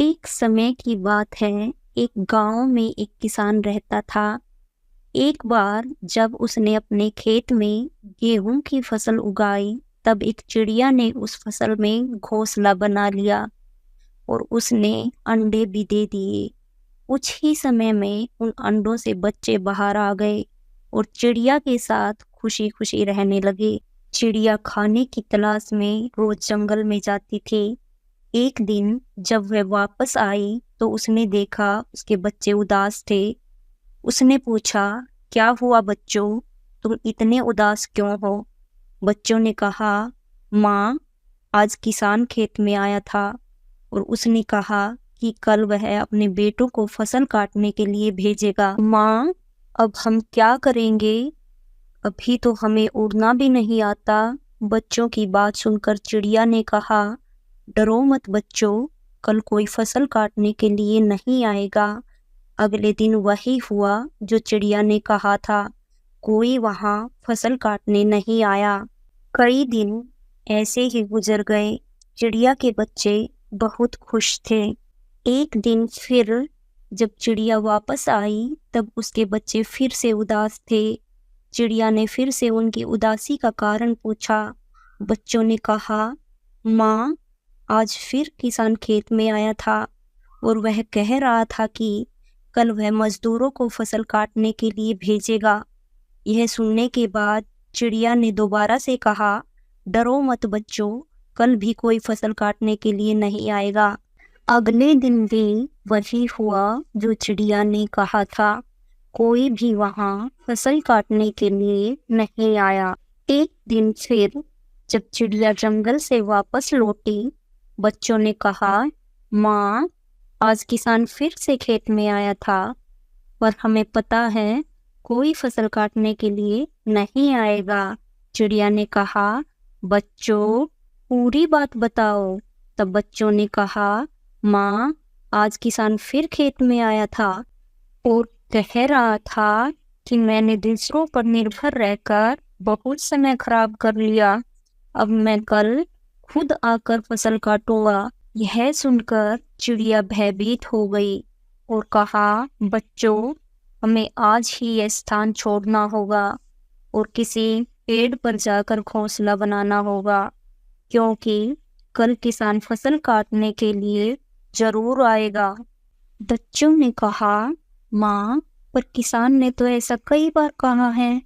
एक समय की बात है, एक गांव में एक किसान रहता था। एक बार जब उसने अपने खेत में गेहूं की फसल उगाई, तब एक चिड़िया ने उस फसल में घोंसला बना लिया और उसने अंडे भी दे दिए। कुछ ही समय में उन अंडों से बच्चे बाहर आ गए और चिड़िया के साथ खुशी खुशी रहने लगे। चिड़िया खाने की तलाश में रोज जंगल में जाती थी। एक दिन जब वह वापस आई तो उसने देखा उसके बच्चे उदास थे। उसने पूछा, क्या हुआ बच्चों, तुम इतने उदास क्यों हो? बच्चों ने कहा, माँ, आज किसान खेत में आया था और उसने कहा कि कल वह अपने बेटों को फसल काटने के लिए भेजेगा। माँ, अब हम क्या करेंगे? अभी तो हमें उड़ना भी नहीं आता। बच्चों की बात सुनकर चिड़िया ने कहा, डरो मत बच्चों, कल कोई फसल काटने के लिए नहीं आएगा। अगले दिन वही हुआ जो चिड़िया ने कहा था। कोई वहां फसल काटने नहीं आया। कई दिन ऐसे ही गुजर गए। चिड़िया के बच्चे बहुत खुश थे। एक दिन फिर जब चिड़िया वापस आई तब उसके बच्चे फिर से उदास थे। चिड़िया ने फिर से उनकी उदासी का कारण पूछा। बच्चों ने कहा, माँ, आज फिर किसान खेत में आया था और वह कह रहा था कि कल वह मजदूरों को फसल काटने के लिए भेजेगा। यह सुनने के बाद चिड़िया ने दोबारा से कहा, डरो मत बच्चों, कल भी कोई फसल काटने के लिए नहीं आएगा। अगले दिन भी वही हुआ जो चिड़िया ने कहा था। कोई भी वहां फसल काटने के लिए नहीं आया। एक दिन फिर जब चिड़िया जंगल से वापस लौटी, बच्चों ने कहा, माँ, आज किसान फिर से खेत में आया था, पर हमें पता है कोई फसल काटने के लिए नहीं आएगा। चिड़िया ने कहा, बच्चों, पूरी बात बताओ। तब बच्चों ने कहा, माँ, आज किसान फिर खेत में आया था और कह रहा था कि मैंने दूसरों पर निर्भर रहकर बहुत समय खराब कर लिया। अब मैं कल खुद आकर फसल काटूंगा। यह सुनकर चिड़िया भयभीत हो गई और कहा, बच्चों, हमें आज ही यह स्थान छोड़ना होगा और किसी पेड़ पर जाकर घोंसला बनाना होगा, क्योंकि कल किसान फसल काटने के लिए जरूर आएगा। बच्चों ने कहा, माँ, पर किसान ने तो ऐसा कई बार कहा है,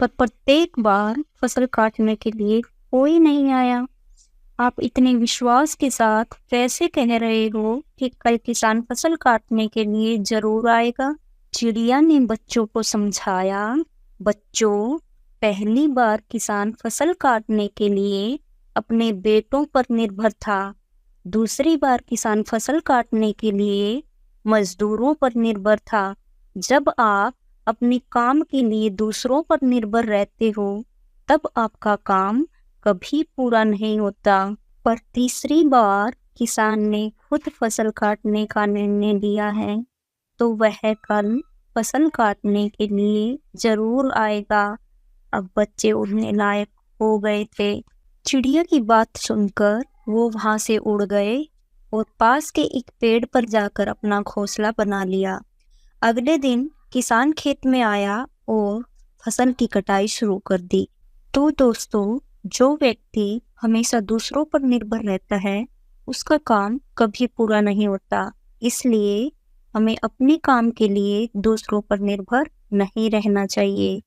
पर प्रत्येक बार फसल काटने के लिए कोई नहीं आया। आप इतने विश्वास के साथ कैसे कह रहे हो कि कल किसान फसल काटने के लिए जरूर आएगा? चिड़िया ने बच्चों को समझाया, बच्चों, पहली बार किसान फसल काटने के लिए अपने बेटों पर निर्भर था। दूसरी बार किसान फसल काटने के लिए मजदूरों पर निर्भर था। जब आप अपने काम के लिए दूसरों पर निर्भर रहते हो, तब आपका काम कभी पूरा नहीं होता। पर तीसरी बार किसान ने खुद फसल काटने का निर्णय लिया है, तो वह कल फसल काटने के लिए जरूर आएगा। अब बच्चे उड़ने लायक हो गए थे। चिड़िया की बात सुनकर वो वहां से उड़ गए और पास के एक पेड़ पर जाकर अपना घोंसला बना लिया। अगले दिन किसान खेत में आया और फसल की कटाई शुरू कर दी। तो दोस्तों, जो व्यक्ति हमेशा दूसरों पर निर्भर रहता है, उसका काम कभी पूरा नहीं होता। इसलिए हमें अपने काम के लिए दूसरों पर निर्भर नहीं रहना चाहिए।